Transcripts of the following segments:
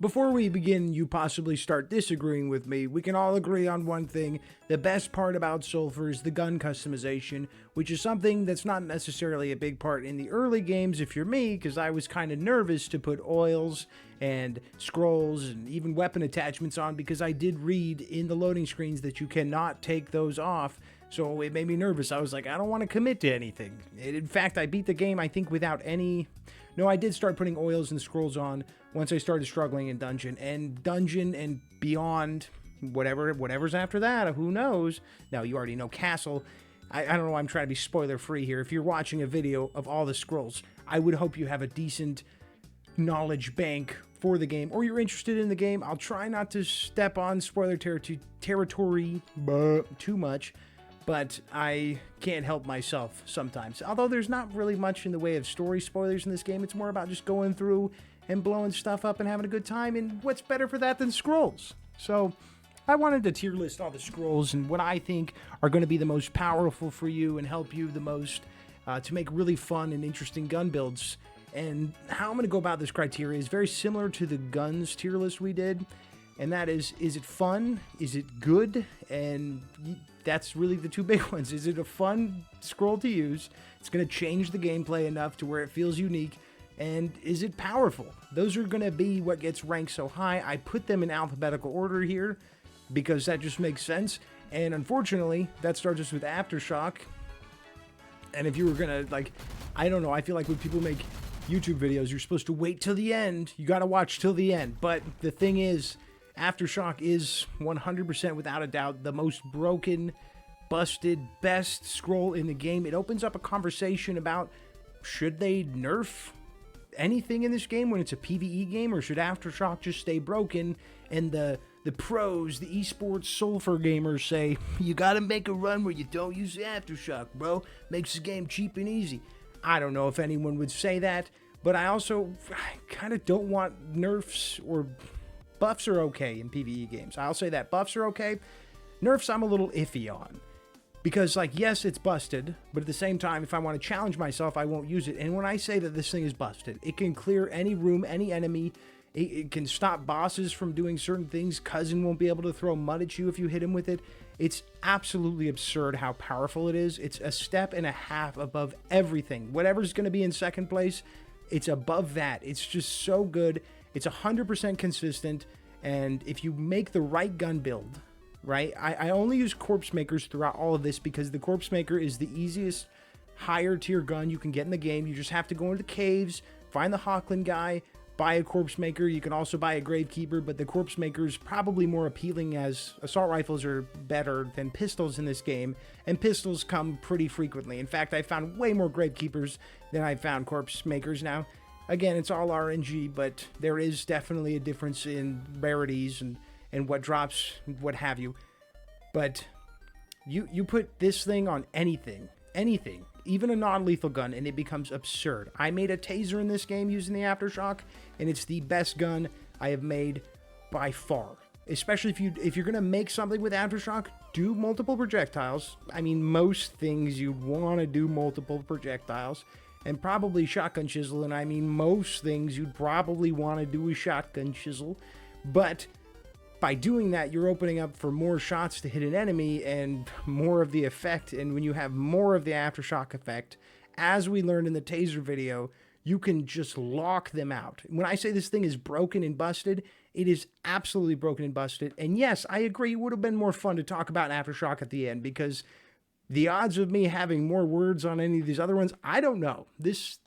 Before we begin, you possibly start disagreeing with me. We can all agree on one thing. The best part about Sulfur is the gun customization, which is something that's not necessarily a big part in the early games if you're me, because I was kind of nervous to put oils and scrolls and even weapon attachments on, because I did read in the loading screens that you cannot take those off. So it made me nervous. I was like, I don't want to commit to anything. In fact, I beat the game, I think, without any... No, I did start putting oils and scrolls on once I started struggling in Dungeon. And Dungeon and beyond, whatever's after that, who knows? Now, you already know Castle. I don't know why I'm trying to be spoiler-free here. If you're watching a video of all the scrolls, I would hope you have a decent knowledge bank for the game, or you're interested in the game. I'll try not to step on spoiler territory too much, but I can't help myself sometimes. Although there's not really much in the way of story spoilers in this game, it's more about just going through and blowing stuff up and having a good time, and what's better for that than scrolls? So I wanted to tier list all the scrolls and what I think are going to be the most powerful for you and help you the most to make really fun and interesting gun builds. And how I'm going to go about this criteria is very similar to the guns tier list we did. And that is it fun? Is it good? And that's really the two big ones. Is it a fun scroll to use? It's going to change the gameplay enough to where it feels unique. And is it powerful? Those are going to be what gets ranked so high. I put them in alphabetical order here because that just makes sense. And unfortunately, that starts us with Aftershock. And if you were going to, like, I don't know, I feel like when people make YouTube videos, you're supposed to wait till the end. You got to watch till the end. But the thing is, Aftershock is 100% without a doubt the most broken, busted, best scroll in the game. It opens up a conversation about should they nerf anything in this game when it's a PvE game, or should Aftershock just stay broken? And the pros, the esports Sulfur gamers say, you gotta make a run where you don't use Aftershock, bro. Makes the game cheap and easy. I don't know if anyone would say that, but I kind of don't want nerfs or... Buffs are okay in PvE games. I'll say that. Buffs are okay. Nerfs I'm a little iffy on. Because, like, yes, it's busted, but at the same time, if I want to challenge myself, I won't use it. And when I say that this thing is busted, it can clear any room, any enemy. It can stop bosses from doing certain things. Cousin won't be able to throw mud at you if you hit him with it. It's absolutely absurd how powerful it is. It's a step and a half above everything. Whatever's going to be in second place, it's above that. It's just so good. It's 100% consistent, and if you make the right gun build, right? I only use Corpse Makers throughout all of this because the Corpse Maker is the easiest higher tier gun you can get in the game. You just have to go into the caves, find the Hawkland guy, buy a Corpse Maker. You can also buy a Gravekeeper, but the Corpse Maker is probably more appealing as assault rifles are better than pistols in this game, and pistols come pretty frequently. In fact, I found way more Gravekeepers than I found Corpse Makers now. Again, it's all RNG, but there is definitely a difference in rarities and what drops, what have you. But you put this thing on anything, even a non-lethal gun, and it becomes absurd. I made a taser in this game using the Aftershock, and it's the best gun I have made by far. Especially if you're gonna make something with Aftershock, do multiple projectiles. I mean, most things you'd want to do multiple projectiles. And probably shotgun chisel, and I mean most things you'd probably want to do with shotgun chisel. But by doing that, you're opening up for more shots to hit an enemy and more of the effect. And when you have more of the Aftershock effect, as we learned in the taser video, you can just lock them out. When I say this thing is broken and busted, it is absolutely broken and busted. And yes, I agree, it would have been more fun to talk about Aftershock at the end, because the odds of me having more words on any of these other ones, I don't know. There's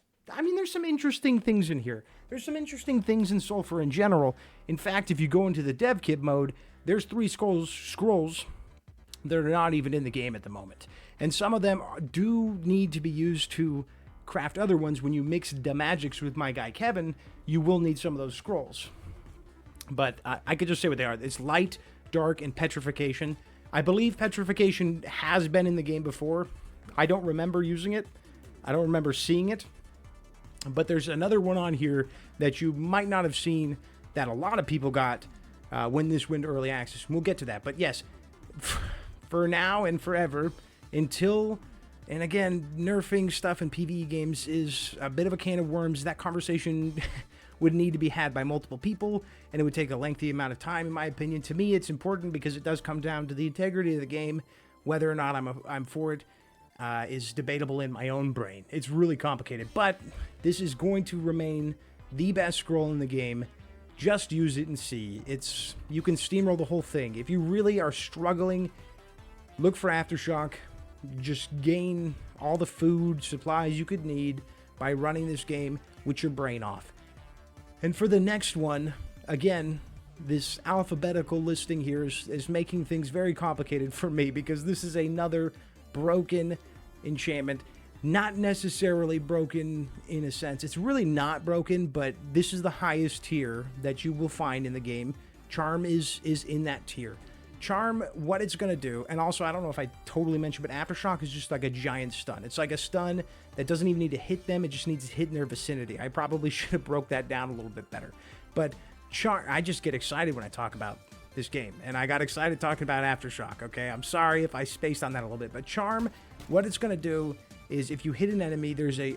some interesting things in here. There's some interesting things in Sulfur in general. In fact, if you go into the dev kit mode, there's 3 scrolls that are not even in the game at the moment. And some of them do need to be used to craft other ones. When you mix the magics with my guy Kevin, you will need some of those scrolls. But I could just say what they are. It's light, dark, and petrification. I believe petrification has been in the game before. I don't remember using it. I don't remember seeing it. But there's another one on here that you might not have seen that a lot of people got when this went early access. We'll get to that. But yes, for now and forever, until... And again, nerfing stuff in PvE games is a bit of a can of worms. That conversation would need to be had by multiple people, and it would take a lengthy amount of time, in my opinion. To me, it's important because it does come down to the integrity of the game. Whether or not I'm for it is debatable in my own brain. It's really complicated, but this is going to remain the best scroll in the game. Just use it and see. You can steamroll the whole thing. If you really are struggling, look for Aftershock. Just gain all the food, supplies you could need by running this game with your brain off. And for the next one, again, this alphabetical listing here is making things very complicated for me because this is another broken enchantment. Not necessarily broken in a sense. It's really not broken, but this is the highest tier that you will find in the game. Charm is in that tier. Charm, what it's going to do, and also I don't know if I totally mentioned, but Aftershock is just like a giant stun. It's like a stun that doesn't even need to hit them, it just needs to hit in their vicinity. I probably should have broke that down a little bit better. But Charm, I just get excited when I talk about this game, and I got excited talking about Aftershock, okay? I'm sorry if I spaced on that a little bit, but Charm, what it's going to do is if you hit an enemy, there's a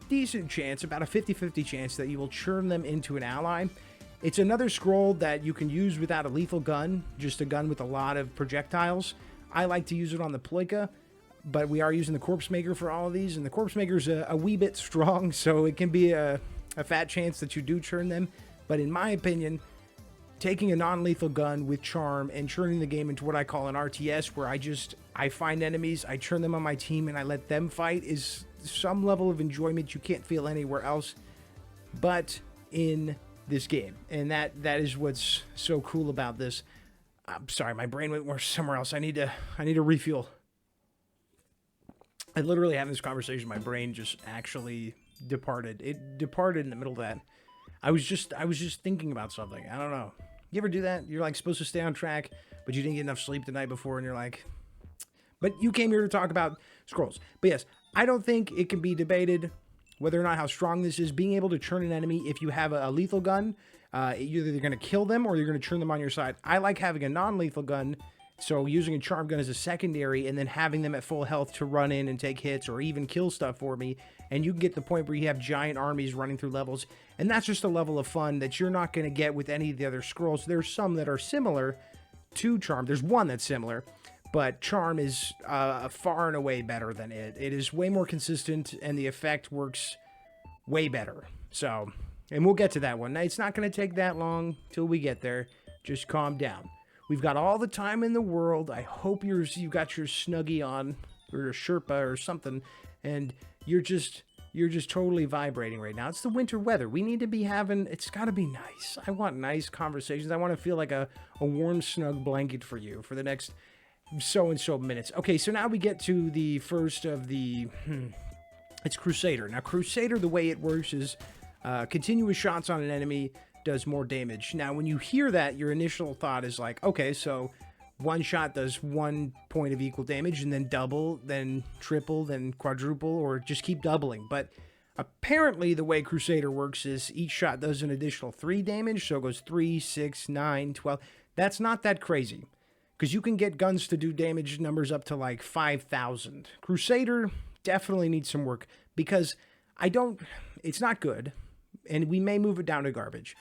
decent chance, about a 50-50 chance that you will churn them into an ally. It's another scroll that you can use without a lethal gun, just a gun with a lot of projectiles. I like to use it on the Ploika, but we are using the Corpse Maker for all of these, and the Corpse Maker's a wee bit strong, so it can be a fat chance that you do churn them. But in my opinion, taking a non-lethal gun with Charm and churning the game into what I call an RTS, where I find enemies, I churn them on my team, and I let them fight, is some level of enjoyment you can't feel anywhere else but in this game. And that is what's so cool about this. I'm sorry, my brain went somewhere else. I need to refuel. I literally having this conversation, my brain just actually departed. It departed in the middle of that. I was just thinking about something. I don't know. You ever do that? You're like supposed to stay on track, but you didn't get enough sleep the night before, and you're like, but you came here to talk about scrolls. But yes, I don't think it can be debated whether or not how strong this is. Being able to churn an enemy if you have a lethal gun, either they're going to kill them or you're going to churn them on your side. I like having a non-lethal gun, so using a charm gun as a secondary and then having them at full health to run in and take hits or even kill stuff for me. And you can get to the point where you have giant armies running through levels. And that's just a level of fun that you're not going to get with any of the other scrolls. There's some that are similar to Charm. There's one that's similar, but Charm is far and away better than it. It is way more consistent, and the effect works way better. So, and we'll get to that one. Now, it's not going to take that long till we get there. Just calm down. We've got all the time in the world. I hope you got your Snuggie on, or your Sherpa or something, and you're just totally vibrating right now. It's the winter weather. We need to be having, it's got to be nice. I want nice conversations. I want to feel like a warm, snug blanket for you for the next so-and-so minutes. Okay, so now we get to the first of the, it's Crusader. Now, Crusader, the way it works is continuous shots on an enemy does more damage. Now, when you hear that, your initial thought is like, okay, so one shot does 1 point of equal damage, and then double, then triple, then quadruple, or just keep doubling. But apparently the way Crusader works is each shot does an additional 3 damage, so it goes 3, 6, 9, 12. That's not that crazy, because you can get guns to do damage numbers up to like 5,000. Crusader definitely needs some work, because it's not good, and we may move it down to garbage.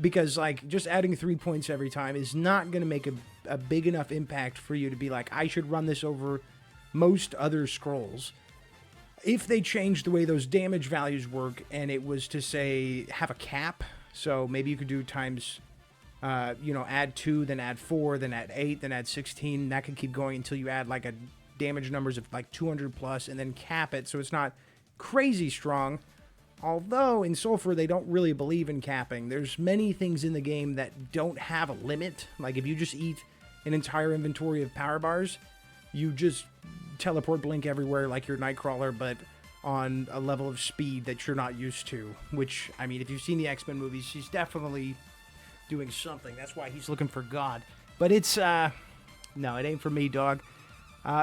Because, like, just adding 3 points every time is not going to make a big enough impact for you to be like, I should run this over most other scrolls. If they changed the way those damage values work, and it was to, say, have a cap, so maybe you could do times, add 2, then add 4, then add 8, then add 16, that could keep going until you add, like, a damage numbers of, like, 200 plus, and then cap it so it's not crazy strong. Although in Sulfur they don't really believe in capping. There's many things in the game that don't have a limit. Like if you just eat an entire inventory of power bars, you just teleport blink everywhere like your Nightcrawler, but on a level of speed that you're not used to. Which, I mean, if you've seen the X-Men movies, he's definitely doing something. That's why he's looking for God. But it's, no, it ain't for me, dog.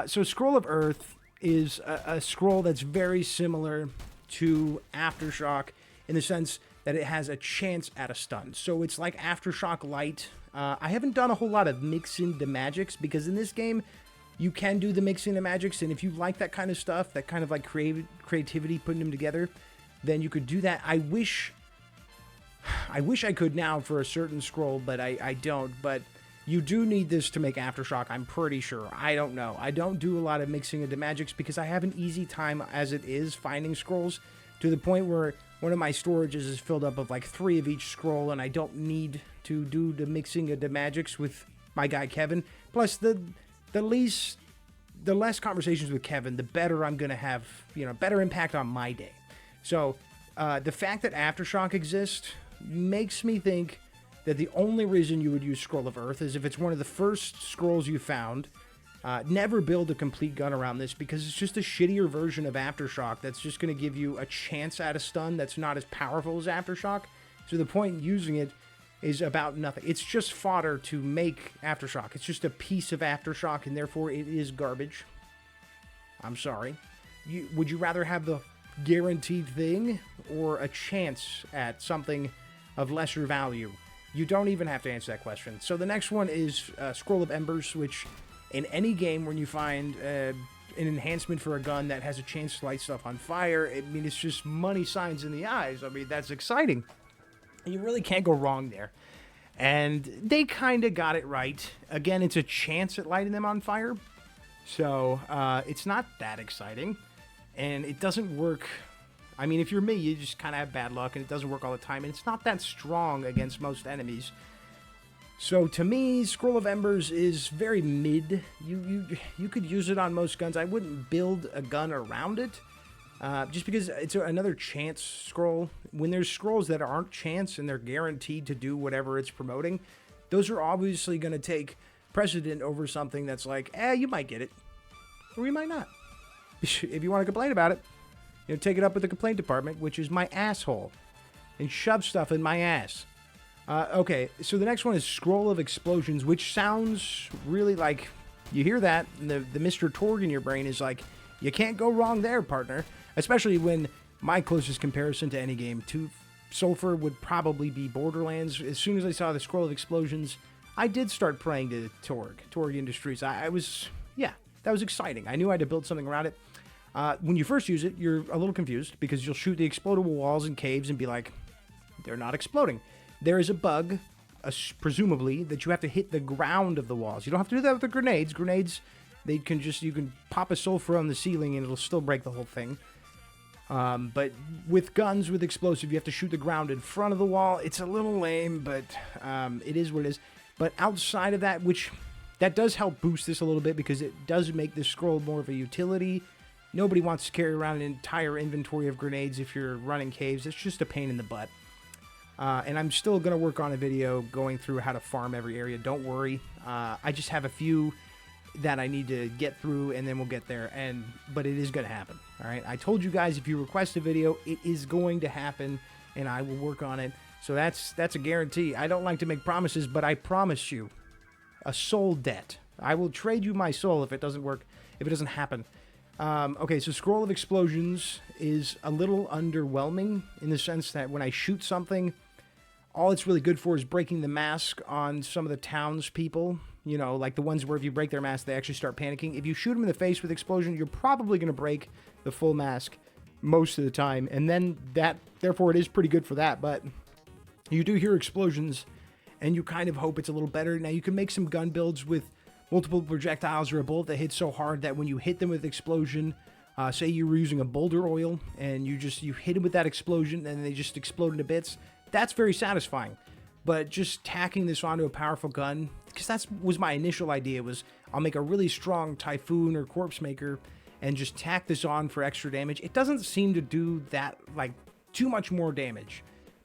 So Scroll of Earth is a scroll that's very similar to Aftershock in the sense that it has a chance at a stun. So it's like Aftershock Light. I haven't done a whole lot of mixing the magics, because in this game you can do the mixing the magics, and if you like that kind of stuff, that kind of like creativity, putting them together, then you could do that. I wish I wish I could now for a certain scroll, but I don't. But you do need this to make Aftershock, I'm pretty sure. I don't know. I don't do a lot of mixing into magics because I have an easy time as it is finding scrolls, to the point where one of my storages is filled up of like 3 of each scroll, and I don't need to do the mixing of the magics with my guy Kevin. Plus, the less conversations with Kevin, the better I'm going to have, better impact on my day. So, the fact that Aftershock exists makes me think that the only reason you would use Scroll of Earth is if it's one of the first scrolls you found. Never build a complete gun around this because it's just a shittier version of Aftershock that's just going to give you a chance at a stun that's not as powerful as Aftershock. So the point in using it is about nothing. It's just fodder to make Aftershock. It's just a piece of Aftershock, and therefore it is garbage. I'm sorry. Would you rather have the guaranteed thing or a chance at something of lesser value? You don't even have to answer that question. So the next one is Scroll of Embers, which in any game when you find an enhancement for a gun that has a chance to light stuff on fire, it's just money signs in the eyes. That's exciting. You really can't go wrong there. And they kind of got it right. Again, it's a chance at lighting them on fire. So it's not that exciting. And it doesn't work. If you're me, you just kind of have bad luck, and it doesn't work all the time, and it's not that strong against most enemies. So to me, Scroll of Embers is very mid. You could use it on most guns. I wouldn't build a gun around it, just because it's another chance scroll. When there's scrolls that aren't chance and they're guaranteed to do whatever it's promoting, those are obviously going to take precedent over something that's like, you might get it, or you might not. If you want to complain about it, take it up with the complaint department, which is my asshole, and shove stuff in my ass. Okay, so the next one is Scroll of Explosions, which sounds really like, you hear that, and the Mr. Torg in your brain is like, you can't go wrong there, partner. Especially when my closest comparison to any game to Sulfur would probably be Borderlands. As soon as I saw the Scroll of Explosions, I did start praying to Torg Industries. That was exciting. I knew I had to build something around it. When you first use it, you're a little confused because you'll shoot the explodable walls and caves and be like, they're not exploding. There is a bug, presumably, that you have to hit the ground of the walls. You don't have to do that with the grenades. Grenades, you can pop a sulfur on the ceiling and it'll still break the whole thing. But with guns, with explosive, you have to shoot the ground in front of the wall. It's a little lame, but it is what it is. But outside of that, that does help boost this a little bit because it does make this scroll more of a utility. Nobody wants to carry around an entire inventory of grenades if you're running caves. It's just a pain in the butt. And I'm still going to work on a video going through how to farm every area. Don't worry. I just have a few that I need to get through, and then we'll get there. But it is going to happen. All right. I told you guys if you request a video, it is going to happen, and I will work on it. So that's a guarantee. I don't like to make promises, but I promise you a soul debt. I will trade you my soul if it doesn't work, if it doesn't happen. Okay, so Scroll of Explosions is a little underwhelming in the sense that when I shoot something, all it's really good for is breaking the mask on some of the townspeople. Like the ones where if you break their mask, they actually start panicking. If you shoot them in the face with Explosion, you're probably going to break the full mask most of the time. And then therefore it is pretty good for that. But you do hear explosions, and you kind of hope it's a little better. Now, you can make some gun builds with multiple projectiles or a bullet that hits so hard that when you hit them with explosion, say you were using a boulder oil and you hit them with that explosion and they just explode into bits, that's very satisfying. But just tacking this onto a powerful gun, because that was my initial idea, was I'll make a really strong Typhoon or Corpse Maker and just tack this on for extra damage. It doesn't seem to do that, too much more damage.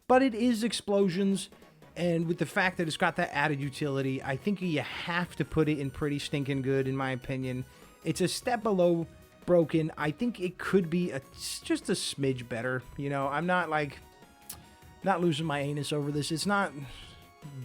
But it is explosions. And with the fact that it's got that added utility, I think you have to put it in pretty stinking good, in my opinion. It's a step below broken. I think it could be just a smidge better. I'm not losing my anus over this. It's not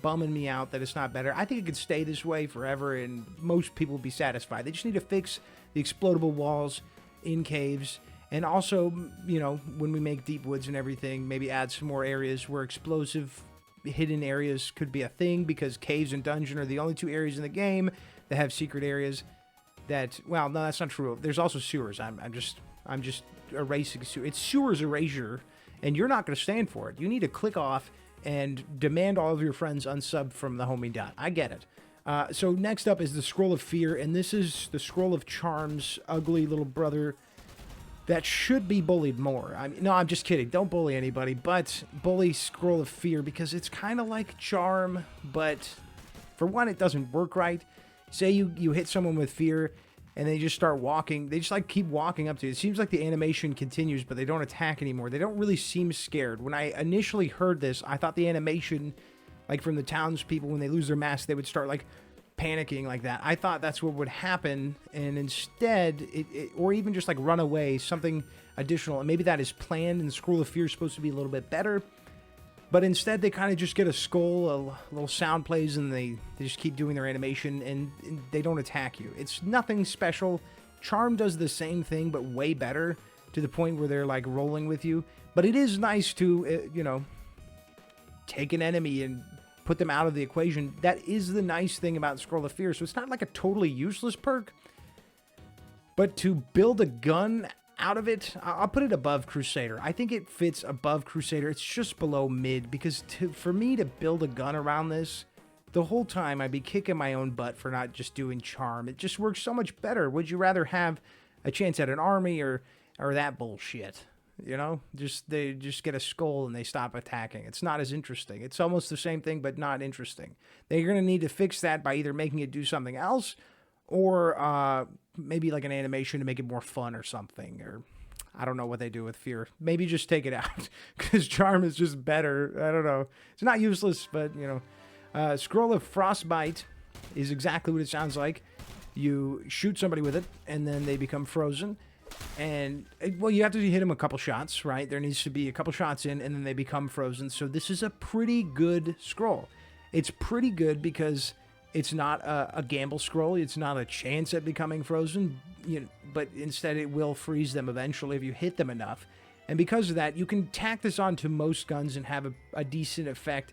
bumming me out that it's not better. I think it could stay this way forever, and most people will be satisfied. They just need to fix the explodable walls in caves. And also, when we make deep woods and everything, maybe add some more areas where explosive hidden areas could be a thing, because caves and dungeon are the only 2 areas in the game that have secret areas that, well, no, that's not true. There's also sewers. I'm just erasing sewer. It's sewers erasure, and you're not going to stand for it. You need to click off and demand all of your friends unsub from the homie dot. I get it. So next up is the Scroll of Fear, and this is the Scroll of Charm's ugly little brother that should be bullied more. No, I'm just kidding. Don't bully anybody, but bully Scroll of Fear because it's kind of like Charm, but for one, it doesn't work right. Say you hit someone with Fear, and they just start walking. They just like keep walking up to you. It seems like the animation continues, but they don't attack anymore. They don't really seem scared. When I initially heard this, I thought the animation, like from the townspeople, when they lose their mask, they would start like panicking like that. I thought that's what would happen, and instead, or even just like run away, something additional. And maybe that is planned, and the Scroll of Fear is supposed to be a little bit better. But instead, they kind of just get a skull, a little sound plays, and they just keep doing their animation, and they don't attack you. It's nothing special. Charm does the same thing, but way better, to the point where they're like rolling with you. But it is nice to, take an enemy and put them out of the equation. That is the nice thing about Scroll of Fear. So it's not like a totally useless perk. But to build a gun out of it, I'll put it above Crusader. I think it fits above Crusader. It's just below mid, because for me to build a gun around this, the whole time I'd be kicking my own butt for not just doing Charm. It just works so much better. Would you rather have a chance at an army or that bullshit? They just get a skull and they stop attacking. It's not as interesting. It's almost the same thing, but not interesting. They're going to need to fix that by either making it do something else, or maybe like an animation to make it more fun or something. Or I don't know what they do with Fear. Maybe just take it out, because Charm is just better. I don't know. It's not useless, but, Scroll of Frostbite is exactly what it sounds like. You shoot somebody with it, and then they become frozen. And, well, you have to hit them a couple shots, right? There needs to be a couple shots in, and then they become frozen. So this is a pretty good scroll. It's pretty good because it's not a gamble scroll. It's not a chance at becoming frozen, but instead it will freeze them eventually if you hit them enough. And because of that, you can tack this onto most guns and have a decent effect.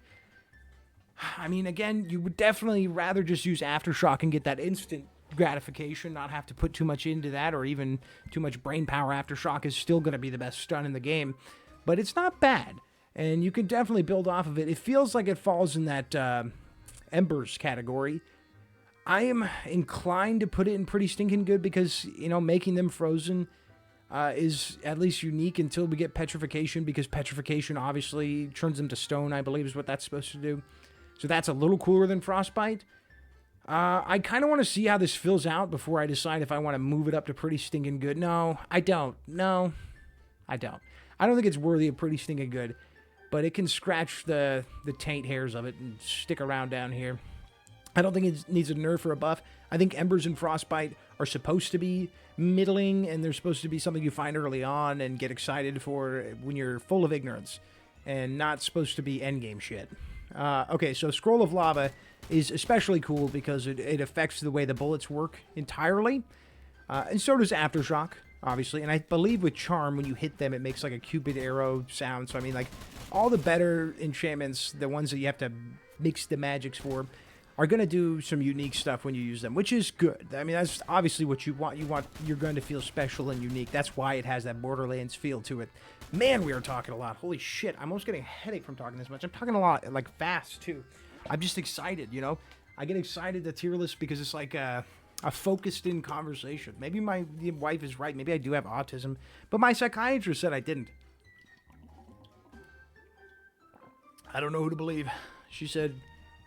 I mean, again, you would definitely rather just use Aftershock and get that instant gratification, not have to put too much into that, or even too much brain power. Aftershock is still going to be the best stun in the game, but it's not bad, and you can definitely build off of it. It feels like it falls in that Embers category. I am inclined to put it in pretty stinking good because, making them frozen is at least unique until we get petrification, because petrification obviously turns them to stone, I believe is what that's supposed to do. So that's a little cooler than Frostbite. I kind of want to see how this fills out before I decide if I want to move it up to pretty stinking good. No, I don't. I don't think it's worthy of pretty stinking good, but it can scratch the taint hairs of it and stick around down here. I don't think it needs a nerf or a buff. I think Embers and Frostbite are supposed to be middling, and they're supposed to be something you find early on and get excited for when you're full of ignorance, and not supposed to be endgame shit. Okay, so Scroll of Lava is especially cool because it affects the way the bullets work entirely. And so does Aftershock, obviously. And I believe with Charm, when you hit them, it makes like a Cupid arrow sound. So, I mean, like, all the better enchantments, the ones that you have to mix the magics for, are going to do some unique stuff when you use them, which is good. I mean, that's obviously what you want. You want your gun to feel special and unique. That's why it has that Borderlands feel to it. Man, we are talking a lot. Holy shit. I'm almost getting a headache from talking this much. I'm talking a lot, like, fast, too. I'm just excited, I get excited to tier list because it's like a focused-in conversation. Maybe my wife is right. Maybe I do have autism. But my psychiatrist said I didn't. I don't know who to believe. She said,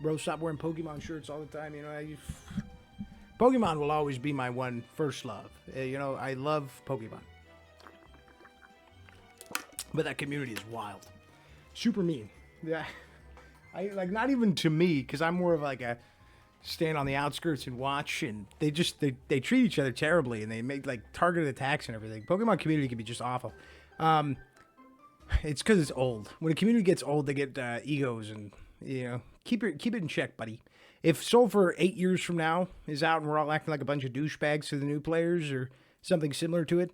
bro, stop wearing Pokemon shirts all the time. Pokemon will always be my first love. I love Pokemon. But that community is wild. Super mean. Yeah. Not even to me, because I'm more of like a stand on the outskirts and watch, and they treat each other terribly, and they make like targeted attacks and everything. Pokemon community can be just awful. It's because it's old. When a community gets old, they get egos, and keep it in check, buddy. If Sulfur 8 years from now is out and we're all acting like a bunch of douchebags to the new players or something similar to it,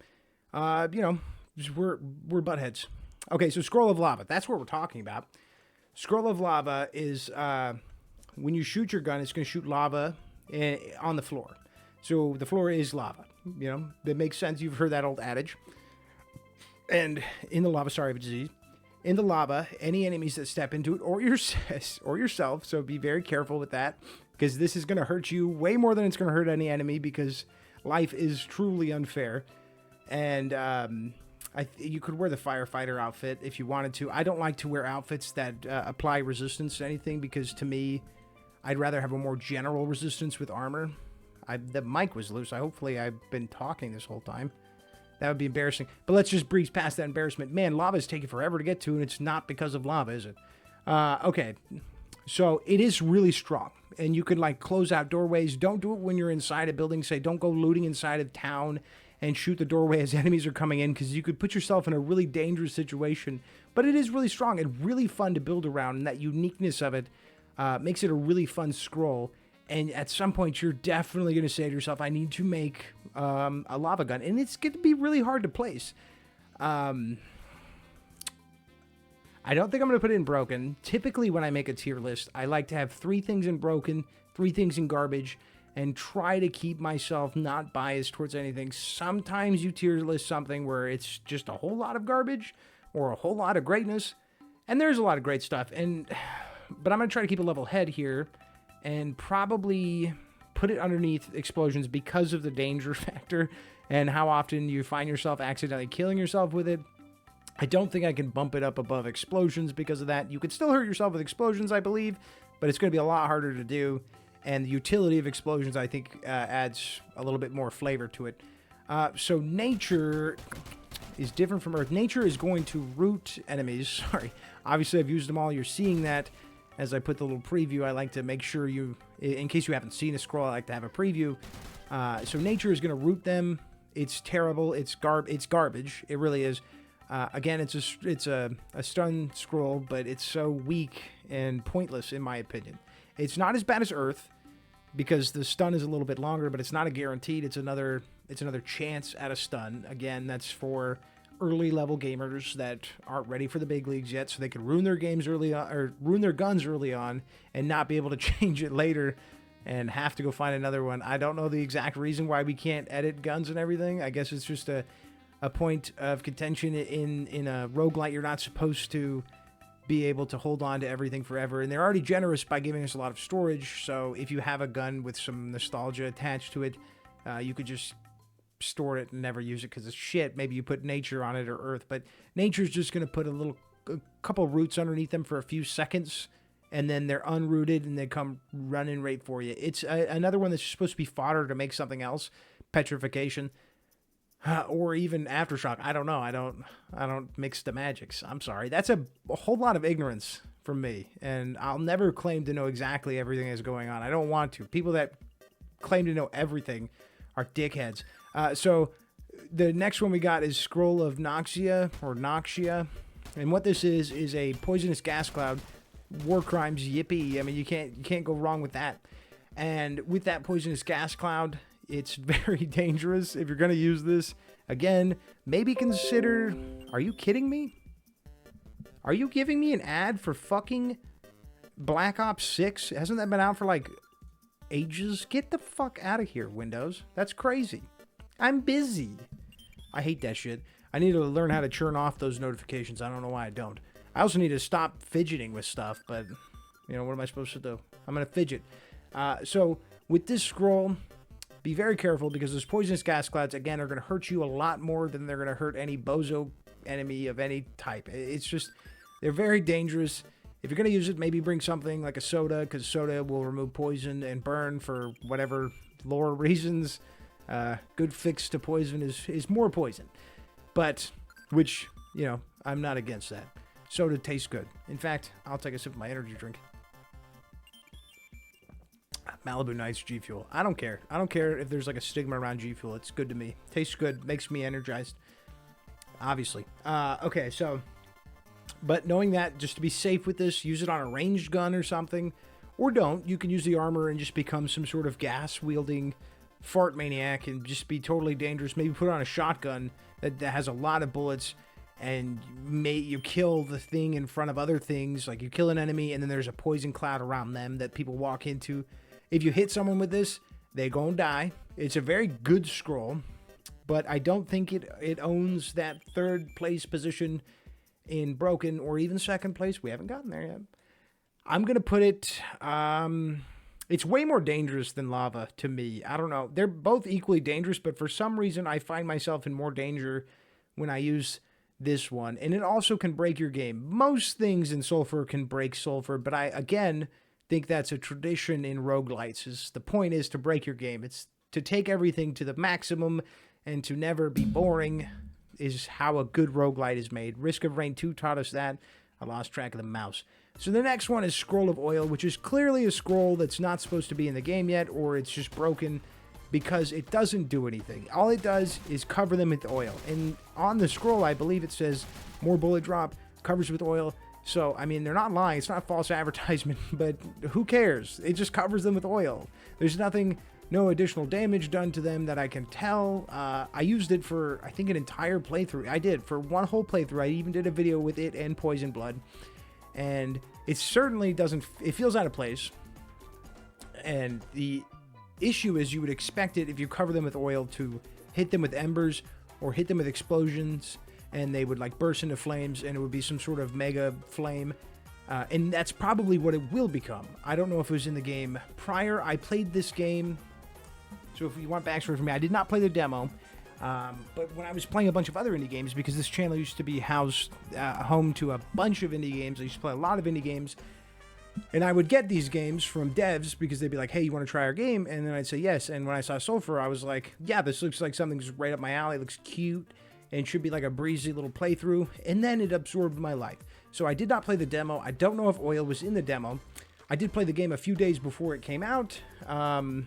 we're buttheads. Okay, so Scroll of Lava, that's what we're talking about. Scroll of Lava is when you shoot your gun, it's going to shoot lava on the floor. So the floor is lava. That makes sense. You've heard that old adage. And in the lava, sorry, of disease. in the lava any enemies that step into it, or yourself. So be very careful with that, because this is going to hurt you way more than it's going to hurt any enemy, because life is truly unfair. And you could wear the firefighter outfit if you wanted to. I don't like to wear outfits that apply resistance to anything, because to me, I'd rather have a more general resistance with armor. The mic was loose. Hopefully I've been talking this whole time. That would be embarrassing. But let's just breeze past that embarrassment. Man, lava is taking forever to get to, and it's not because of lava, is it? Okay. So it is really strong. And you could, like, close out doorways. Don't do it when you're inside a building. Say, don't go looting inside of town and shoot the doorway as enemies are coming in, because you could put yourself in a really dangerous situation. But it is really strong and really fun to build around, and that uniqueness of it makes it a really fun scroll. And at some point, you're definitely going to say to yourself, I need to make a lava gun. And it's going to be really hard to place. I don't think I'm going to put it in broken. Typically, when I make a tier list, I like to have 3 things in broken, 3 things in garbage, and try to keep myself not biased towards anything. Sometimes you tier list something where it's just a whole lot of garbage or a whole lot of greatness. And there's a lot of great stuff. But I'm going to try to keep a level head here and probably put it underneath explosions because of the danger factor and how often you find yourself accidentally killing yourself with it. I don't think I can bump it up above explosions because of that. You could still hurt yourself with explosions, I believe, but it's going to be a lot harder to do. And the utility of explosions, I think, adds a little bit more flavor to it. So nature is different from Earth. Nature is going to root enemies. Sorry. Obviously, I've used them all. You're seeing that. As I put the little preview, I like to make sure you, in case you haven't seen a scroll, I like to have a preview. So nature is going to root them. It's terrible. It's garbage. It really is. Again, it's a stun scroll, but it's so weak and pointless in my opinion. It's not as bad as Earth, because the stun is a little bit longer, but it's not a guaranteed. It's another chance at a stun. Again, that's for early level gamers that aren't ready for the big leagues yet, so they can ruin their games early on, or ruin their guns early on, and not be able to change it later and have to go find another one. I don't know the exact reason why we can't edit guns and everything. I guess it's just a point of contention in a roguelite. You're not supposed to be able to hold on to everything forever, and they're already generous by giving us a lot of storage. So if you have a gun with some nostalgia attached to it, you could just store it and never use it because it's shit. Maybe you put nature on it or Earth, but nature's just going to put a couple roots underneath them for a few seconds, and then they're unrooted and they come running right for you. It's another one that's supposed to be fodder to make something else, petrification, or even Aftershock. I don't know. I don't mix the magics. I'm sorry. That's a whole lot of ignorance from me, and I'll never claim to know exactly everything that's going on. I don't want to. People that claim to know everything are dickheads. So the next one we got is Scroll of Noxia. And what this is a poisonous gas cloud. War crimes, yippee. I mean, you can't go wrong with that. And with that poisonous gas cloud, it's very dangerous if you're going to use this. Again, maybe consider... Are you kidding me? Are you giving me an ad for fucking Black Ops 6? Hasn't that been out for like ages? Get the fuck out of here, Windows. That's crazy. I'm busy. I hate that shit. I need to learn how to churn off those notifications. I don't know why I don't. I also need to stop fidgeting with stuff, but, you know, what am I supposed to do? I'm going to fidget. So, with this scroll, be very careful, because those poisonous gas clouds, again, are going to hurt you a lot more than they're going to hurt any bozo enemy of any type. It's just, they're very dangerous. If you're going to use it, maybe bring something like a soda, because soda will remove poison and burn for whatever lore reasons. Good fix to poison is more poison. But, which, you know, I'm not against that. Soda tastes good. In fact, I'll take a sip of my energy drink. Malibu Nights G Fuel. I don't care. I don't care if there's like a stigma around G Fuel. It's good to me. Tastes good. Makes me energized. Obviously. Okay, so... But knowing that, just to be safe with this, use it on a ranged gun or something. Or don't. You can use the armor and just become some sort of gas-wielding fart maniac and just be totally dangerous. Maybe put on a shotgun that has a lot of bullets, and you kill the thing in front of other things. Like, you kill an enemy, and then there's a poison cloud around them that people walk into. If you hit someone with this, they gonna die. It's a very good scroll, but I don't think it owns that third place position in broken or even second place. We haven't gotten there yet. I'm going to put it, it's way more dangerous than lava to me. I don't know. They're both equally dangerous, but for some reason I find myself in more danger when I use this one. And it also can break your game. Most things in Sulfur can break Sulfur, but I, again, think that's a tradition in roguelites. The point is to break your game. It's to take everything to the maximum and to never be boring is how a good roguelite is made. Risk of Rain 2 taught us that. I lost track of the mouse. So the next one is Scroll of Oil, which is clearly a scroll that's not supposed to be in the game yet, or it's just broken because it doesn't do anything. All it does is cover them with oil. And on the scroll, I believe it says more bullet drop, covers with oil. So, I mean, they're not lying. It's not false advertisement, but who cares? It just covers them with oil. There's nothing, no additional damage done to them that I can tell. I used it for, I think, an entire playthrough. I did, for one whole playthrough. I even did a video with it and Poison Blood. And it certainly doesn't, it feels out of place. And the issue is you would expect it if you cover them with oil to hit them with embers or hit them with explosions, and they would like burst into flames, and it would be some sort of mega flame. And that's probably what it will become. I don't know if it was in the game prior. I played this game, so if you want backstory from me, I did not play the demo. But when I was playing a bunch of other indie games, because this channel used to be housed home to a bunch of indie games, I used to play a lot of indie games, and I would get these games from devs because they'd be like, hey, you want to try our game? And then I'd say yes. And when I saw Sulfur, I was like, yeah, this looks like something's right up my alley. It looks cute and should be like a breezy little playthrough. And then it absorbed my life. So I did not play the demo. I don't know if oil was in the demo. I did play the game a few days before it came out. And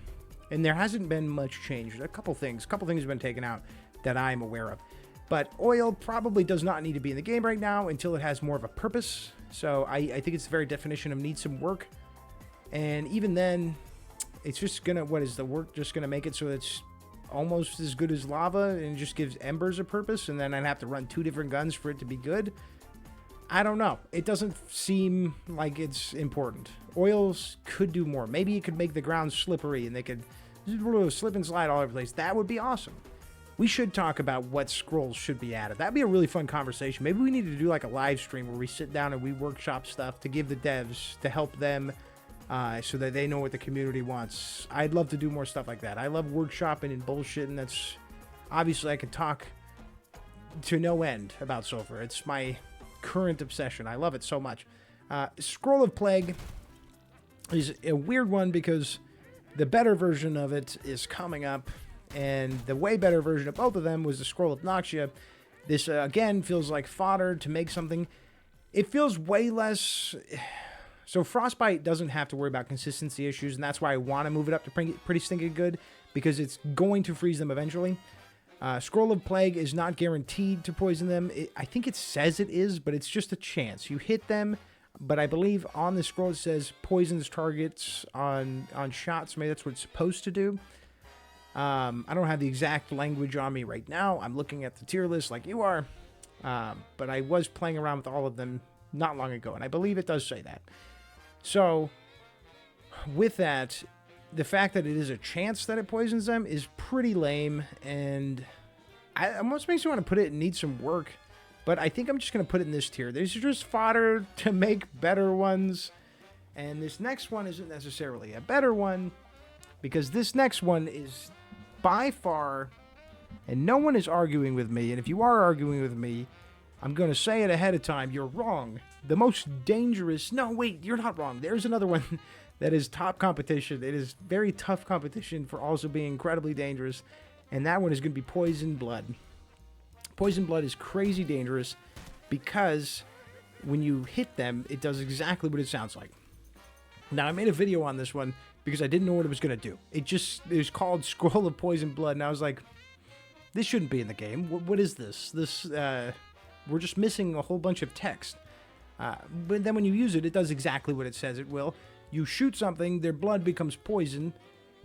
there hasn't been much change. A couple things have been taken out that I'm aware of. But oil probably does not need to be in the game right now until it has more of a purpose. So I think it's the very definition of needs some work. And even then, it's just gonna, what is the work just gonna make it so it's almost as good as lava and just gives embers a purpose, and then I'd have to run 2 different guns for it to be good? I don't know. It doesn't seem like it's important. Oils could do more. Maybe it could make the ground slippery and they could slip and slide all over the place. That would be awesome. We should talk about what scrolls should be added. That'd be a really fun conversation. Maybe we need to do like a live stream where we sit down and we workshop stuff to give the devs, to help them so that they know what the community wants. I'd love to do more stuff like that. I love workshopping and bullshitting. That's obviously I could talk to no end about Sulfur. It's my current obsession. I love it so much. Scroll of Plague is a weird one because the better version of it is coming up, and the way better version of both of them was the Scroll of Noxiosa. This, again, feels like fodder to make something. It feels way less... So Frostbite doesn't have to worry about consistency issues, and that's why I want to move it up to pretty stinking good, because it's going to freeze them eventually. Scroll of Plague is not guaranteed to poison them. I think it says it is, but it's just a chance. You hit them, but I believe on the scroll it says poisons targets on shots. Maybe that's what it's supposed to do. I don't have the exact language on me right now. I'm looking at the tier list like you are, but I was playing around with all of them not long ago, and I believe it does say that. So, with that, the fact that it is a chance that it poisons them is pretty lame, and it almost makes me want to put it and need some work, but I think I'm just going to put it in this tier. These are just fodder to make better ones, and this next one isn't necessarily a better one, because this next one is by far, and no one is arguing with me, and if you are arguing with me, I'm going to say it ahead of time, you're wrong. The most dangerous... No, wait, you're not wrong. There's another one that is top competition. It is very tough competition for also being incredibly dangerous, and that one is going to be Poison Blood. Poison Blood is crazy dangerous because when you hit them, it does exactly what it sounds like. Now, I made a video on this one because I didn't know what it was going to do. It was called Scroll of Poison Blood, and I was like, this shouldn't be in the game. What is this? We're just missing a whole bunch of text. But then when you use it, it does exactly what it says it will. You shoot something, their blood becomes poison,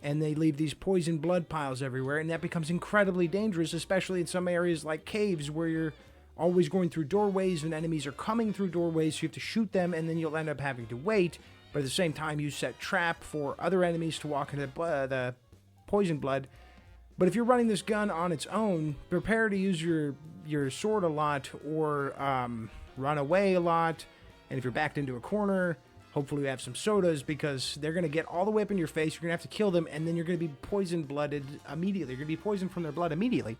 and they leave these poison blood piles everywhere, and that becomes incredibly dangerous, especially in some areas like caves where you're always going through doorways and enemies are coming through doorways, so you have to shoot them, and then you'll end up having to wait, but at the same time you set trap for other enemies to walk into the poison blood. But if you're running this gun on its own, prepare to use your sword a lot, or run away a lot. And if you're backed into a corner, hopefully you have some sodas, because they're going to get all the way up in your face. You're going to have to kill them, and then you're going to be poison-blooded immediately. You're going to be poisoned from their blood immediately.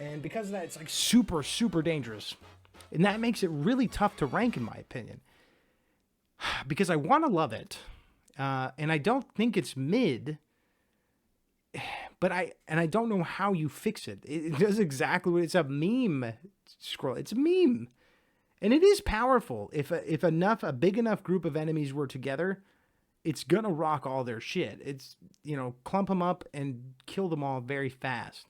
And because of that, it's like super, super dangerous. And that makes it really tough to rank, in my opinion. Because I want to love it. And I don't think it's mid. But I don't know how you fix it. It does exactly what it's a meme scroll. It's a meme. And it is powerful. If a big enough group of enemies were together, it's going to rock all their shit. It's, clump them up and kill them all very fast.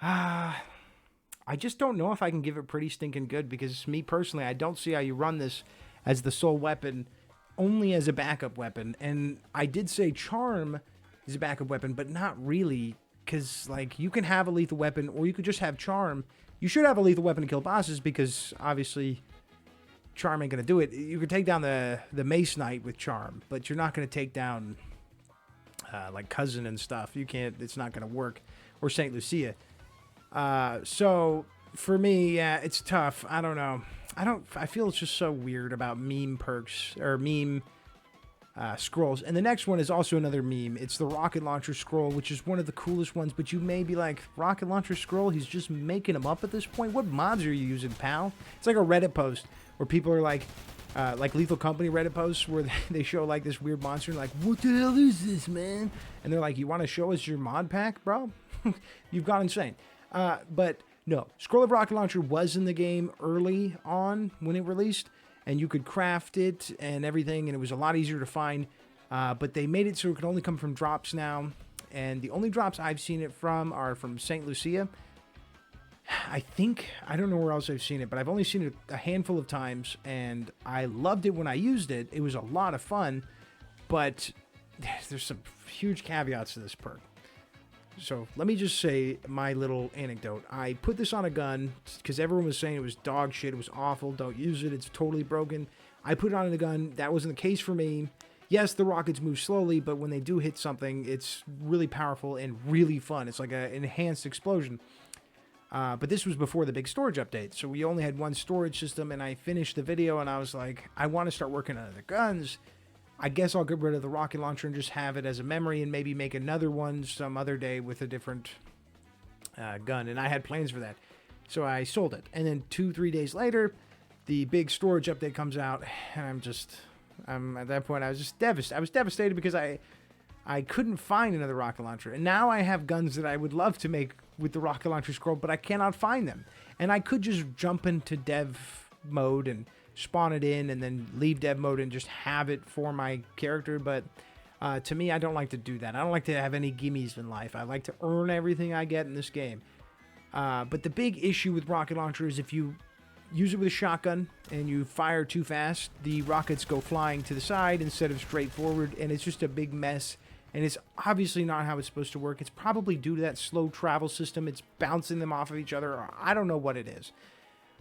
I just don't know if I can give it pretty stinking good, because me personally, I don't see how you run this as the sole weapon, only as a backup weapon. And I did say charm is a backup weapon, but not really, because like you can have a lethal weapon or you could just have charm. You should have a lethal weapon to kill bosses, because obviously charm ain't gonna do it. You could take down the Mace Knight with charm, but you're not gonna take down like Cousin and stuff. You can't. It's not gonna work. Or Saint Lucia. So for me, yeah, it's tough. I don't know. I feel it's just so weird about meme perks or meme scrolls. And the next one is also another meme. It's the rocket launcher scroll, which is one of the coolest ones, but you may be like, rocket launcher scroll? He's just making them up at this point? What mods are you using, pal? It's like a Reddit post where people are like Lethal Company Reddit posts where they show like this weird monster and like, what the hell is this, man? And they're like, you want to show us your mod pack, bro? You've gone insane. But no, Scroll of Rocket Launcher was in the game early on when it released, and you could craft it and everything, and it was a lot easier to find. But they made it so it could only come from drops now, and the only drops I've seen it from are from St. Lucia. I don't know where else I've seen it, but I've only seen it a handful of times, and I loved it when I used it. It was a lot of fun, but there's some huge caveats to this perk. So let me just say my little anecdote. I put this on a gun because everyone was saying it was dog shit. It was awful. Don't use it. It's totally broken. I put it on a gun. That wasn't the case for me. Yes, the rockets move slowly, but when they do hit something, it's really powerful and really fun. It's like an enhanced explosion. But this was before the big storage update. So we only had one storage system, and I finished the video, and I was like, I want to start working on other guns. I guess I'll get rid of the rocket launcher and just have it as a memory and maybe make another one some other day with a different gun. And I had plans for that. So I sold it. And then 2-3 days later, the big storage update comes out. And at that point, I was just devastated. I was devastated because I couldn't find another rocket launcher. And now I have guns that I would love to make with the rocket launcher scroll, but I cannot find them. And I could just jump into dev mode and spawn it in and then leave dev mode and just have it for my character. But to me, I don't like to do that. I don't like to have any gimmies in life. I like to earn everything I get in this game. But the big issue with rocket launcher is if you use it with a shotgun and you fire too fast, the rockets go flying to the side instead of straight forward, and it's just a big mess. And it's obviously not how it's supposed to work. It's probably due to that slow travel system. It's bouncing them off of each other. Or I don't know what it is.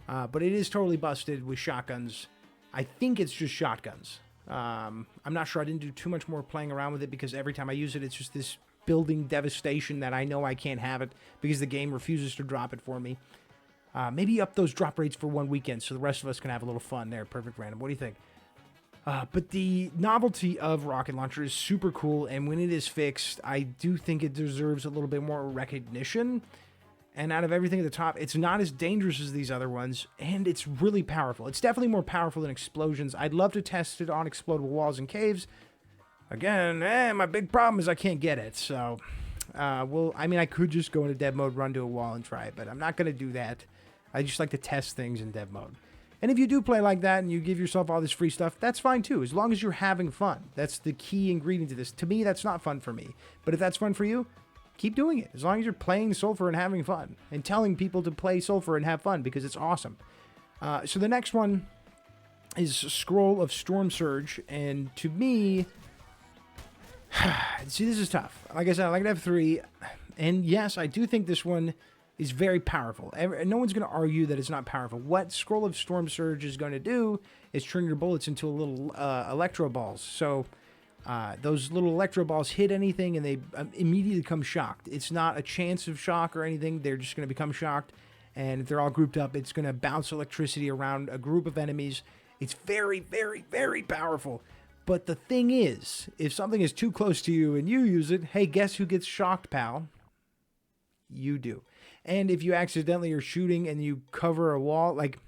But it is totally busted with shotguns. I think it's just shotguns. I'm not sure. I didn't do too much more playing around with it because every time I use it, it's just this building devastation that I know I can't have it because the game refuses to drop it for me. Maybe up those drop rates for one weekend so the rest of us can have a little fun there. Perfect Random. What do you think? But the novelty of Rocket Launcher is super cool, and when it is fixed, I do think it deserves a little bit more recognition. And out of everything at the top, it's not as dangerous as these other ones, and it's really powerful. It's definitely more powerful than explosions. I'd love to test it on explodable walls and caves. Again, my big problem is I can't get it, so... I could just go into dev mode, run to a wall, and try it, but I'm not going to do that. I just like to test things in dev mode. And if you do play like that and you give yourself all this free stuff, that's fine too, as long as you're having fun. That's the key ingredient to this. To me, that's not fun for me. But if that's fun for you, keep doing it. As long as you're playing Sulfur and having fun. And telling people to play Sulfur and have fun, because it's awesome. So the next one is Scroll of Storm Surge. And to me... see, this is tough. Like I said, I like to have 3. And yes, I do think this one is very powerful. No one's going to argue that it's not powerful. What Scroll of Storm Surge is going to do is turn your bullets into little electro balls. So those little electro balls hit anything and they immediately become shocked. It's not a chance of shock or anything. They're just going to become shocked. And if they're all grouped up, it's going to bounce electricity around a group of enemies. It's very, very, very powerful. But the thing is, if something is too close to you and you use it, hey, guess who gets shocked, pal? You do. And if you accidentally are shooting and you cover a wall, like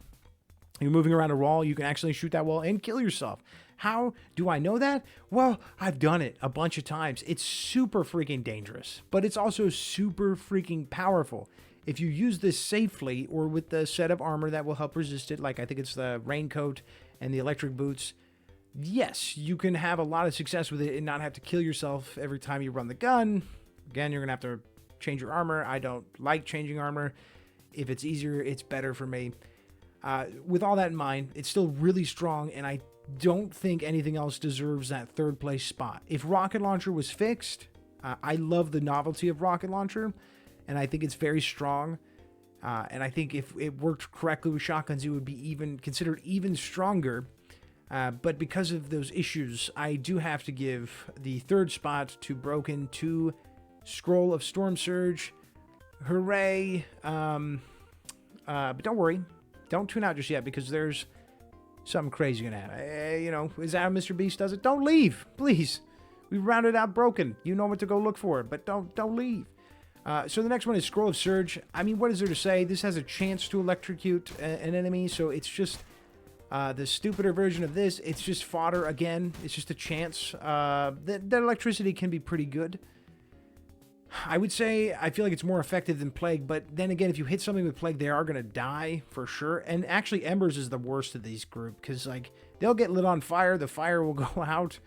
you're moving around a wall, you can actually shoot that wall and kill yourself. How do I know that? Well, I've done it a bunch of times. It's super freaking dangerous, but it's also super freaking powerful. If you use this safely or with the set of armor that will help resist it, like I think it's the raincoat and the electric boots, yes, you can have a lot of success with it and not have to kill yourself every time you run the gun. Again, you're going to have to change your armor. I don't like changing armor. If it's easier, it's better for me. With all that in mind, it's still really strong, and I don't think anything else deserves that third place spot. If Rocket Launcher was fixed, I love the novelty of Rocket Launcher, and I think it's very strong. And I think if it worked correctly with shotguns, it would be considered even stronger. But because of those issues, I do have to give the third spot to Broken 2 Scroll of Storm Surge. Hooray! But don't worry, don't tune out just yet, because there's something crazy gonna happen. Is that how Mr. Beast does it? Don't leave, please. We rounded out Broken. You know what to go look for, but don't leave. So the next one is Scroll of Surge. I mean, what is there to say? This has a chance to electrocute an enemy, so it's just the stupider version of this. It's just fodder again. It's just a chance. That electricity can be pretty good. I would say I feel like it's more effective than Plague, but then again, if you hit something with Plague, they are going to die for sure. And actually, Embers is the worst of these group, because like they'll get lit on fire, the fire will go out,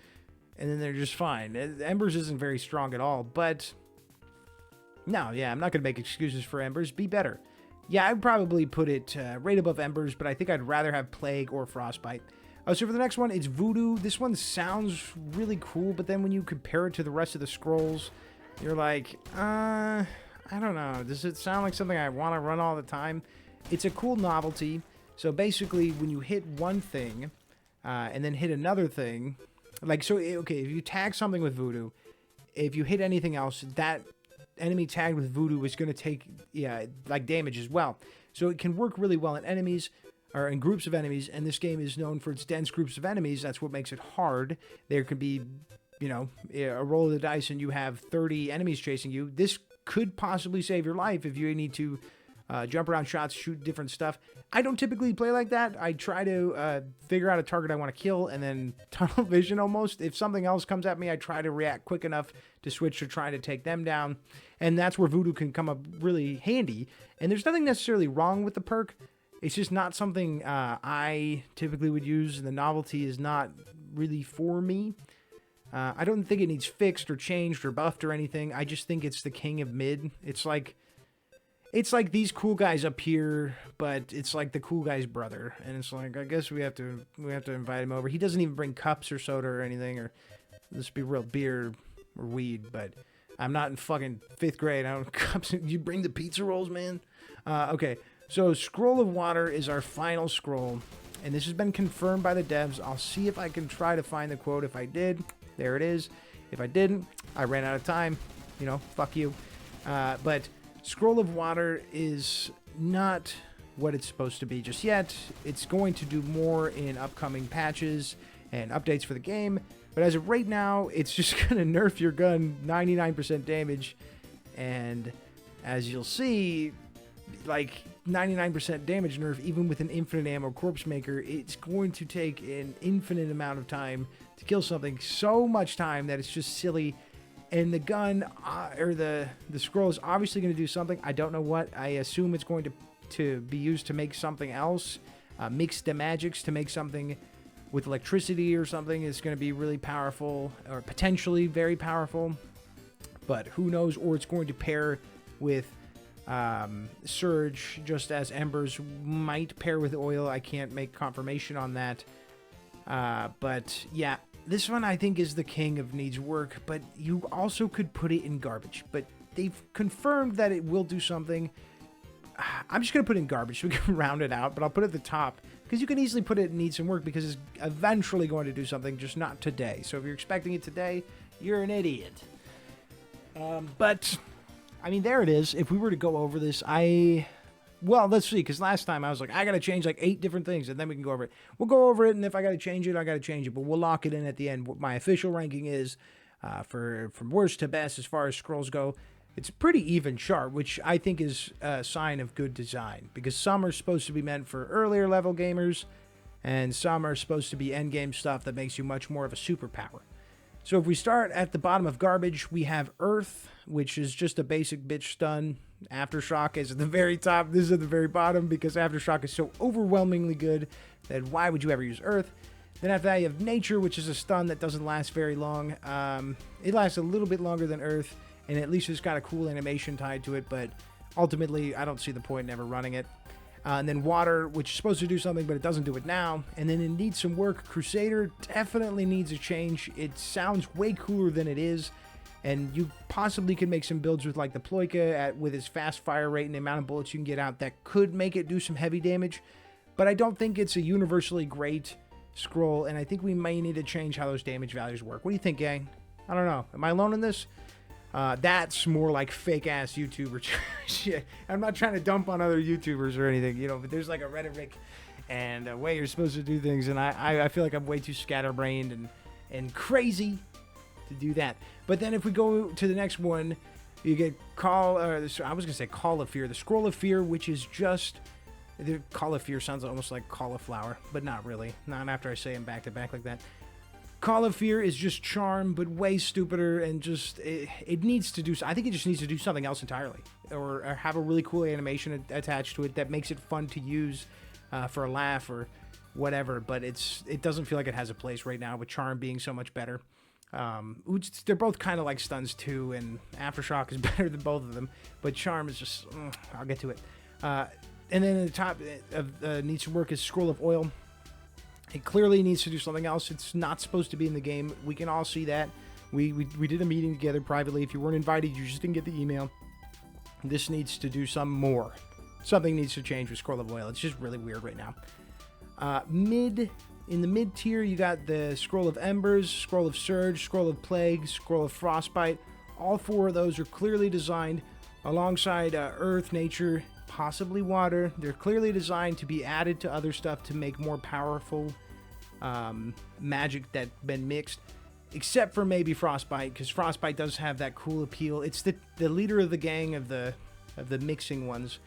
and then they're just fine. Embers isn't very strong at all, but no, yeah, I'm not going to make excuses for Embers. Be better. Yeah, I'd probably put it right above Embers, but I think I'd rather have Plague or Frostbite. So for the next one, it's Voodoo. This one sounds really cool, but then when you compare it to the rest of the scrolls, you're like, I don't know. Does it sound like something I want to run all the time? It's a cool novelty. So basically, when you hit one thing and then hit another thing, like, so, okay, if you tag something with Voodoo, if you hit anything else, that enemy tagged with Voodoo is going to take, like damage as well. So it can work really well in enemies, or in groups of enemies, and this game is known for its dense groups of enemies. That's what makes it hard. There can be, a roll of the dice and you have 30 enemies chasing you. This could possibly save your life if you need to jump around shots, shoot different stuff. I don't typically play like that. I try to figure out a target I want to kill and then tunnel vision almost. If something else comes at me, I try to react quick enough to switch to trying to take them down. And that's where Voodoo can come up really handy. And there's nothing necessarily wrong with the perk. It's just not something I typically would use. And the novelty is not really for me. I don't think it needs fixed or changed or buffed or anything. I just think it's the king of mid. It's like these cool guys up here, but it's like the cool guy's brother. And it's like, I guess we have to invite him over. He doesn't even bring cups or soda or anything, or this be real beer or weed, but I'm not in fucking 5th grade. I don't cups. You bring the pizza rolls, man? Okay, so Scroll of Water is our final scroll, and this has been confirmed by the devs. I'll see if I can try to find the quote. If I did, there it is. If I didn't, I ran out of time. Fuck you. But Scroll of Water is not what it's supposed to be just yet. It's going to do more in upcoming patches and updates for the game. But as of right now, it's just going to nerf your gun 99% damage. And as you'll see, like 99% damage nerf, even with an infinite ammo corpse maker, it's going to take an infinite amount of time to kill something. So much time that it's just silly. And the gun, or the scroll is obviously going to do something. I don't know what. I assume it's going to be used to make something else. Mix the magics to make something with electricity or something. It's going to be really powerful, or potentially very powerful. But who knows? Or it's going to pair with Surge, just as Embers might pair with Oil. I can't make confirmation on that. But yeah. This one, I think, is the king of needs work, but you also could put it in garbage. But they've confirmed that it will do something. I'm just going to put it in garbage so we can round it out, but I'll put it at the top, because you can easily put it in needs some work, because it's eventually going to do something, just not today. So if you're expecting it today, you're an idiot. But, I mean, there it is. If we were to go over this, Well, let's see, because last time I was like, I got to change like 8 different things, and then we can go over it. We'll go over it, and if I got to change it, I got to change it, but we'll lock it in at the end. What my official ranking is from worst to best as far as scrolls go. It's pretty even chart, which I think is a sign of good design, because some are supposed to be meant for earlier level gamers, and some are supposed to be endgame stuff that makes you much more of a superpower. So if we start at the bottom of garbage, we have Earth, which is just a basic bitch stun. Aftershock is at the very top. This is at the very bottom because Aftershock is so overwhelmingly good that why would you ever use Earth? Then after that, you have Nature, which is a stun that doesn't last very long. It lasts a little bit longer than Earth, and at least it's got a cool animation tied to it, but ultimately, I don't see the point in ever running it. And then Water, which is supposed to do something, but it doesn't do it now. And then it needs some work. Crusader definitely needs a change. It sounds way cooler than it is. And you possibly could make some builds with like the Ploika with its fast fire rate and the amount of bullets you can get out that could make it do some heavy damage. But I don't think it's a universally great scroll, and I think we may need to change how those damage values work. What do you think, gang? I don't know. Am I alone in this? That's more like fake-ass YouTuber shit. I'm not trying to dump on other YouTubers or anything, you know, but there's like a rhetoric and a way you're supposed to do things, and I feel like I'm way too scatterbrained and crazy to do that. But then if we go to the next one, you get Call of Fear, the Scroll of Fear, which is just... The Call of Fear sounds almost like cauliflower, but not really. Not after I say them back to back like that. Call of Fear is just charm, but way stupider, and just it needs to do. I think it just needs to do something else entirely, or have a really cool animation attached to it that makes it fun to use for a laugh or whatever. But it doesn't feel like it has a place right now, with charm being so much better. They're both kind of like stuns too, and Aftershock is better than both of them, but charm is just. I'll get to it. And then at the top of needs to work is Scroll of Oil. It clearly needs to do something else. It's not supposed to be in the game. We can all see that. We did a meeting together privately. If you weren't invited, you just didn't get the email. This needs to do some more. Something needs to change with Scroll of Oil. It's just really weird right now. In the mid tier, you got the Scroll of Embers, Scroll of Surge, Scroll of Plague, Scroll of Frostbite. All 4 of those are clearly designed alongside Earth, Nature, possibly Water. They're clearly designed to be added to other stuff to make more powerful magic that's been mixed, except for maybe Frostbite, because Frostbite does have that cool appeal. It's the leader of the gang of the mixing ones,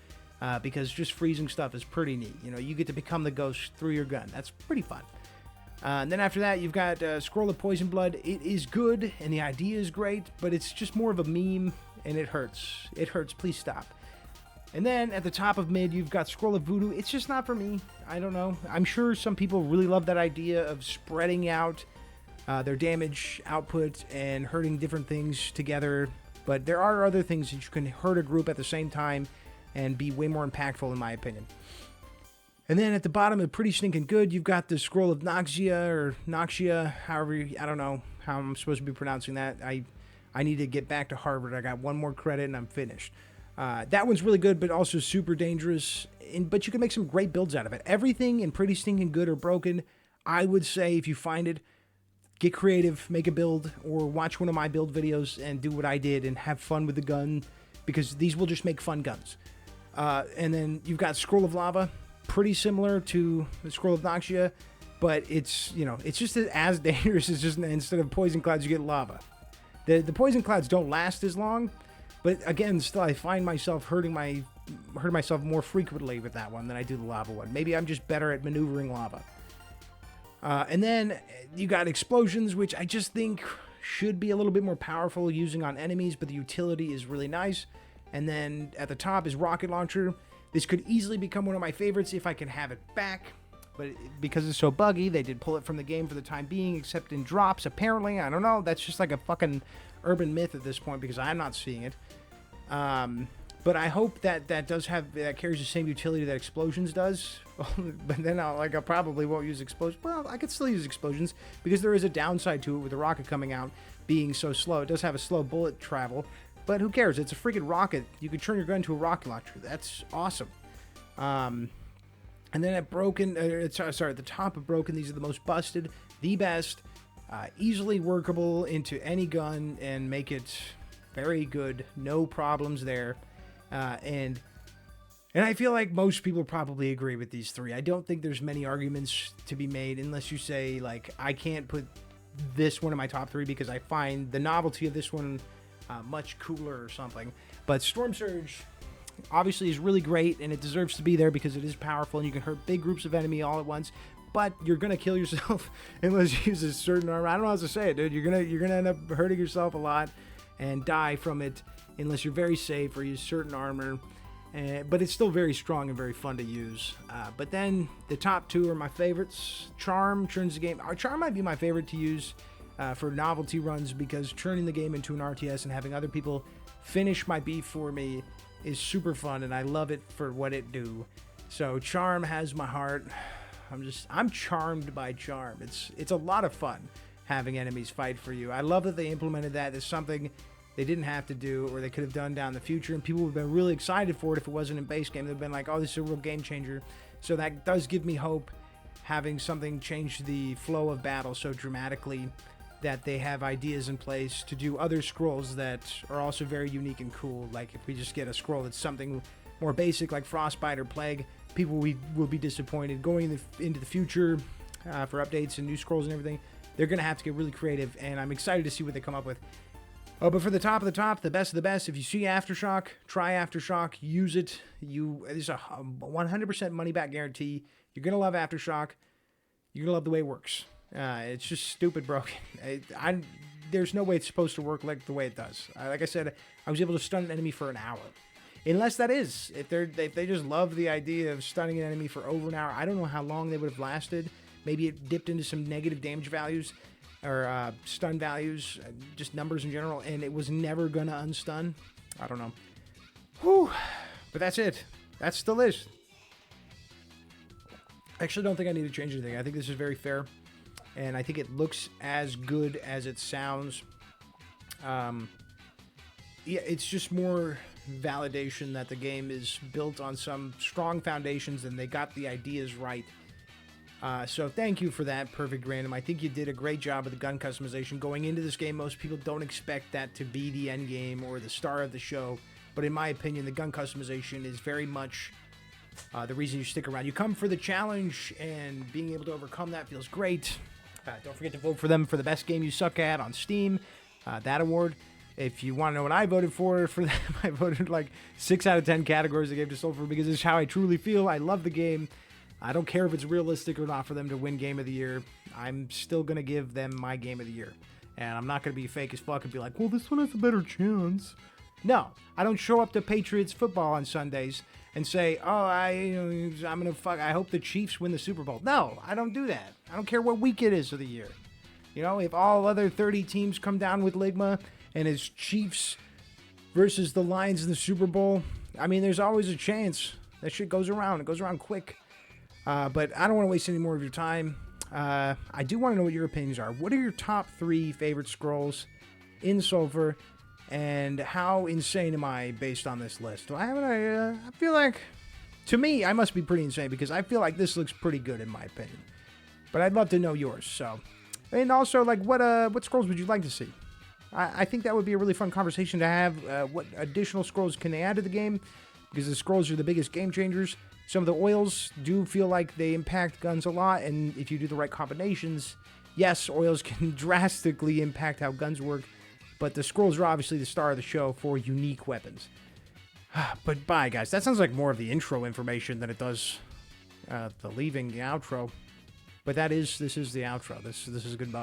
because just freezing stuff is pretty neat. You know, you get to become the ghost through your gun. That's pretty fun. And then after that, you've got Scroll of Poison Blood. It is good, and the idea is great, but it's just more of a meme, and it hurts. It hurts. Please stop. And then at the top of mid, you've got Scroll of Voodoo. It's just not for me. I don't know. I'm sure some people really love that idea of spreading out their damage output and hurting different things together. But there are other things that you can hurt a group at the same time and be way more impactful, in my opinion. And then at the bottom of Pretty Stinking Good, you've got the Scroll of Noxia, however, I don't know how I'm supposed to be pronouncing that. I need to get back to Harvard. I got one more credit and I'm finished. That one's really good, but also super dangerous. But you can make some great builds out of it. Everything in Pretty Stinking Good or Broken, I would say if you find it, get creative, make a build, or watch one of my build videos and do what I did and have fun with the gun, because these will just make fun guns. And then you've got Scroll of Lava, pretty similar to the Scroll of Noxia, but it's just as dangerous as just instead of poison clouds, you get lava. The poison clouds don't last as long. But again, still, I find myself hurting myself more frequently with that one than I do the lava one. Maybe I'm just better at maneuvering lava. And then you got explosions, which I just think should be a little bit more powerful using on enemies, but the utility is really nice. And then at the top is rocket launcher. This could easily become one of my favorites if I can have it back. But because it's so buggy, they did pull it from the game for the time being, except in drops, apparently. I don't know. That's just like a fucking urban myth at this point because I'm not seeing it. But I hope that carries the same utility that explosions does. But then I probably won't use explosions. Well, I could still use explosions because there is a downside to it with the rocket coming out being so slow. It does have a slow bullet travel, but who cares? It's a freaking rocket. You can turn your gun into a rocket launcher. That's awesome. And then at the top of Broken, these are the most busted, the best, easily workable into any gun and make it very good. No problems there. And And I feel like most people probably agree with these three. I don't think there's many arguments to be made unless you say, like, I can't put this one in my top three because I find the novelty of this one much cooler or something. But Storm Surge obviously is really great, and it deserves to be there because it is powerful and you can hurt big groups of enemy all at once. But you're gonna kill yourself unless you use a certain armor. I don't know how to say it, dude. You're gonna end up hurting yourself a lot and die from it unless you're very safe or use certain armor. But it's still very strong and very fun to use. But then the top two are my favorites. Charm turns the game. Charm might be my favorite to use for novelty runs because turning the game into an RTS and having other people finish my beef for me is super fun, and I love it for what it do. So Charm has my heart. I'm charmed by Charm. It's a lot of fun having enemies fight for you. I love that they implemented that as something they didn't have to do or they could have done down the future, and people would have been really excited for it if it wasn't in base game. They've been like, oh, this is a real game changer. So that does give me hope, having something change the flow of battle so dramatically that they have ideas in place to do other scrolls that are also very unique and cool. Like if we just get a scroll that's something more basic like Frostbite or Plague, people will be disappointed. Going into the future for updates and new scrolls and everything, they're going to have to get really creative, and I'm excited to see what they come up with. Oh, but for the top of the top, the best of the best, if you see Aftershock, try Aftershock, use it. There's a 100% money back guarantee. You're going to love Aftershock. You're going to love the way it works. It's just stupid broken. There's no way it's supposed to work like the way it does. Like I said, I was able to stun an enemy for an hour. Unless that is, if they just love the idea of stunning an enemy for over an hour, I don't know how long they would have lasted. Maybe it dipped into some negative damage values or stun values, just numbers in general, and it was never going to unstun. I don't know. Whew. But that's it. That's the list. I actually don't think I need to change anything. I think this is very fair, and I think it looks as good as it sounds. Yeah, it's just more validation that the game is built on some strong foundations and they got the ideas right. So thank you for that, Perfect Random. I think you did a great job with the gun customization. Going into this game, most people don't expect that to be the end game or the star of the show, but in my opinion, the gun customization is very much the reason you stick around. You come for the challenge, and being able to overcome that feels great. Don't forget to vote for them for the best game you suck at on Steam, that award. If you want to know what I voted for them, I voted like 6 out of 10 categories I gave to Sulfur because it's how I truly feel. I love the game. I don't care if it's realistic or not for them to win Game of the Year. I'm still going to give them my Game of the Year. And I'm not going to be fake as fuck and be like, well, this one has a better chance. No, I don't show up to Patriots football on Sundays and say, oh, I'm going to fuck, I hope the Chiefs win the Super Bowl. No, I don't do that. I don't care what week it is of the year. You know, if all other 30 teams come down with Ligma and it's Chiefs versus the Lions in the Super Bowl, I mean, there's always a chance. That shit goes around. It goes around quick. But I don't want to waste any more of your time. I do want to know what your opinions are. What are your top 3 favorite scrolls in Sulfur? And how insane am I based on this list? I feel like, to me, I must be pretty insane because I feel like this looks pretty good in my opinion. But I'd love to know yours. So, and also, like, what scrolls would you like to see? I think that would be a really fun conversation to have. What additional scrolls can they add to the game? Because the scrolls are the biggest game changers. Some of the oils do feel like they impact guns a lot, and if you do the right combinations, yes, oils can drastically impact how guns work, but the scrolls are obviously the star of the show for unique weapons. But bye, guys. That sounds like more of the intro information than it does the outro. But this is the outro. This is goodbye.